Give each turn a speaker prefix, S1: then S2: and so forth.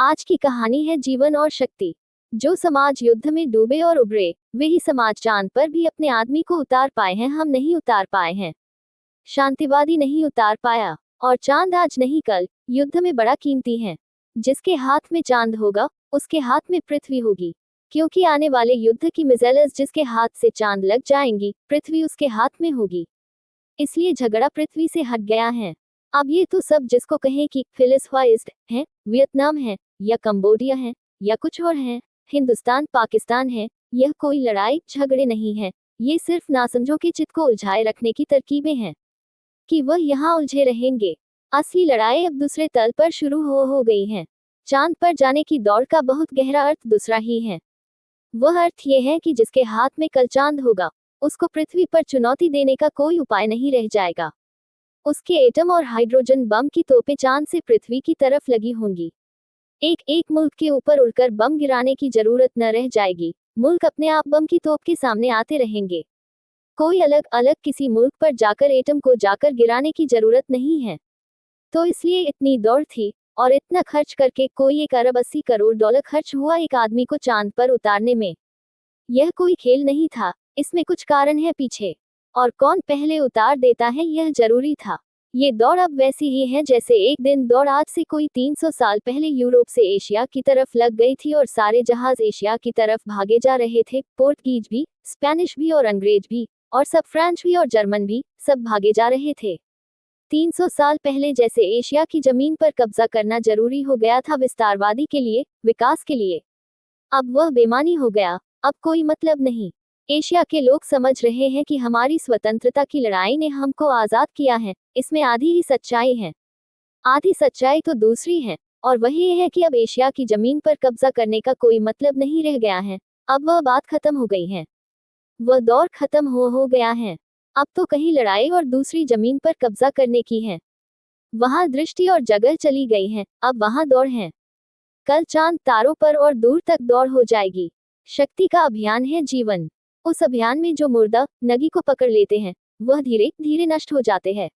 S1: आज की कहानी है जीवन और शक्ति। जो समाज युद्ध में डूबे और उभरे, वही समाज चांद पर भी अपने आदमी को उतार पाए हैं। हम नहीं उतार पाए हैं। शांतिवादी नहीं उतार पाया। और चांद आज नहीं कल युद्ध में बड़ा कीमती है। जिसके हाथ में चांद होगा, उसके हाथ में पृथ्वी होगी। क्योंकि आने वाले युद्ध की मिसाइल्स जिसके हाथ से चांद लग जाएंगी, पृथ्वी उसके हाथ में होगी। इसलिए झगड़ा पृथ्वी से हट गया है। अब ये तो सब जिसको कहें कि फिलिस्तीन है, वियतनाम है, या कंबोडिया है, या कुछ और है, हिंदुस्तान पाकिस्तान है, यह कोई लड़ाई झगड़े नहीं है। ये सिर्फ नासमझों के चित्त को उलझाए रखने की तरकीबें हैं कि वह यहाँ उलझे रहेंगे। असली लड़ाई अब दूसरे तल पर शुरू हो गई है। चांद पर जाने की दौड़ का बहुत गहरा अर्थ दूसरा ही है। वह अर्थ यह है कि जिसके हाथ में कल चांद होगा, उसको पृथ्वी पर चुनौती देने का कोई उपाय नहीं रह जाएगा। उसके एटम और हाइड्रोजन बम की तोपें चांद से पृथ्वी की तरफ लगी होंगी। एक एक मुल्क के ऊपर उड़कर बम गिराने की जरूरत न रह जाएगी। मुल्क अपने आप बम की तोप के सामने आते रहेंगे। कोई अलग अलग किसी मुल्क पर जाकर एटम को जाकर गिराने की जरूरत नहीं है। तो इसलिए इतनी दौड़ थी और इतना खर्च करके कोई 1 अरब 80 करोड़ डॉलर खर्च हुआ एक आदमी को चांद पर उतारने में। यह कोई खेल नहीं था, इसमें कुछ कारण है पीछे। और कौन पहले उतार देता है, यह जरूरी था। ये दौड़ अब वैसी ही है जैसे एक दिन दौड़ आज से कोई 300 साल पहले यूरोप से एशिया की तरफ लग गई थी और सारे जहाज एशिया की तरफ भागे जा रहे थे। पोर्तुगीज भी, स्पेनिश भी और अंग्रेज भी, और सब फ्रेंच भी और जर्मन भी, सब भागे जा रहे थे। 300 साल पहले जैसे एशिया की जमीन पर कब्जा करना जरूरी हो गया था विस्तारवादी के लिए, विकास के लिए। अब वह बेमानी हो गया। अब कोई मतलब नहीं। एशिया के लोग समझ रहे हैं कि हमारी स्वतंत्रता की लड़ाई ने हमको आज़ाद किया है। इसमें आधी ही सच्चाई है। आधी सच्चाई तो दूसरी है, और वही है कि अब एशिया की जमीन पर कब्जा करने का कोई मतलब नहीं रह गया है। अब वह बात खत्म हो गई है। वह दौर खत्म हो गया है। अब तो कहीं लड़ाई और दूसरी जमीन पर कब्जा करने की है। वहां दृष्टि और जगह चली गई है, अब वहां दौड़ है। कल चांद तारों पर और दूर तक दौड़ हो जाएगी। शक्ति का अभियान है जीवन। उस अभियान में जो मुर्दा नगी को पकड़ लेते हैं, वह धीरे धीरे नष्ट हो जाते हैं।